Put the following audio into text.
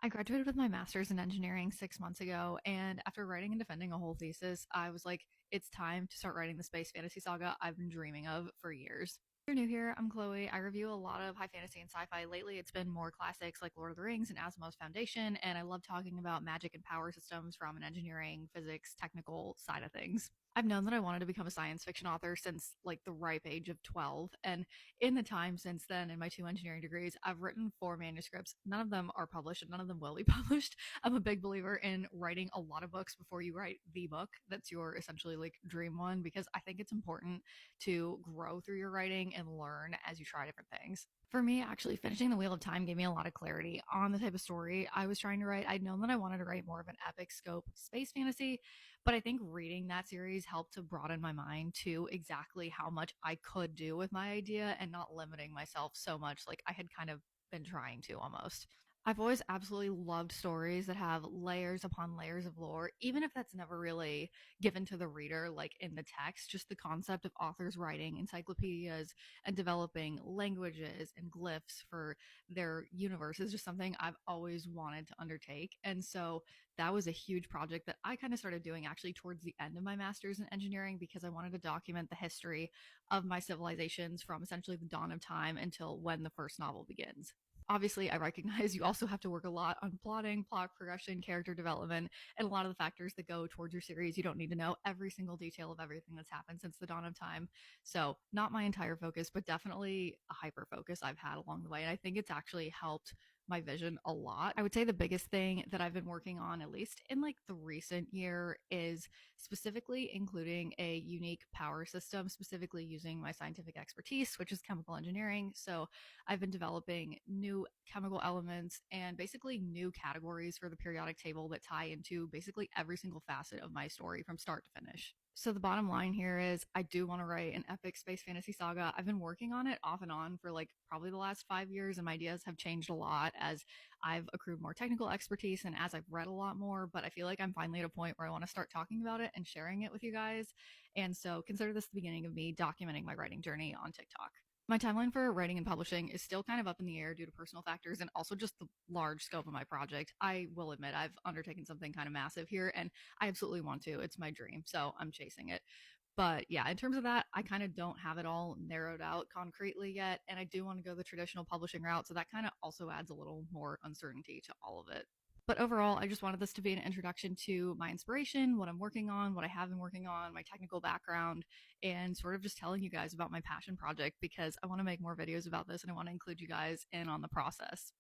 I graduated with my master's in engineering 6 months ago, and after writing and defending a whole thesis, I was like, it's time to start writing the space fantasy saga I've been dreaming of for years. If you're new here, I'm Chloe. I review a lot of high fantasy and sci fi. Lately, it's been more classics like Lord of the Rings and Asimov's Foundation, and I love talking about magic and power systems from an engineering, physics, technical side of things. I've known that I wanted to become a science fiction author since like the ripe age of 12, and in the time since then, in my two engineering degrees, I've written four manuscripts. None of them are published and none of them will be published. I'm a big believer in writing a lot of books before you write the book that's your essentially like dream one, because I think it's important to grow through your writing and learn as you try different things. For me, actually, finishing The Wheel of Time gave me a lot of clarity on the type of story I was trying to write. I'd known that I wanted to write more of an epic scope space fantasy, but I think reading that series helped to broaden my mind to exactly how much I could do with my idea and not limiting myself so much like I had kind of been trying to almost. I've always absolutely loved stories that have layers upon layers of lore, even if that's never really given to the reader, like in the text. Just the concept of authors writing encyclopedias and developing languages and glyphs for their universe is just something I've always wanted to undertake. And so that was a huge project that I kind of started doing actually towards the end of my master's in engineering because I wanted to document the history of my civilizations from essentially the dawn of time until when the first novel begins. Obviously, I recognize you also have to work a lot on plotting, plot progression, character development, and a lot of the factors that go towards your series. You don't need to know every single detail of everything that's happened since the dawn of time. So, not my entire focus, but definitely a hyper focus I've had along the way. And I think it's actually helped my vision a lot. I would say the biggest thing that I've been working on, at least in like the recent year, is specifically including a unique power system, specifically using my scientific expertise, which is chemical engineering. So I've been developing new chemical elements and basically new categories for the periodic table that tie into basically every single facet of my story from start to finish. So the bottom line here is I do want to write an epic space fantasy saga. I've been working on it off and on for like probably the last 5 years, and my ideas have changed a lot as I've accrued more technical expertise and as I've read a lot more. But I feel like I'm finally at a point where I want to start talking about it and sharing it with you guys. And so consider this the beginning of me documenting my writing journey on TikTok. My timeline for writing and publishing is still kind of up in the air due to personal factors and also just the large scope of my project. I will admit I've undertaken something kind of massive here and I absolutely want to. It's my dream, so I'm chasing it. But yeah, in terms of that, I kind of don't have it all narrowed out concretely yet. And I do want to go the traditional publishing route. So that kind of also adds a little more uncertainty to all of it. But overall, I just wanted this to be an introduction to my inspiration, what I'm working on, what I have been working on, my technical background, and sort of just telling you guys about my passion project because I want to make more videos about this and I want to include you guys in on the process.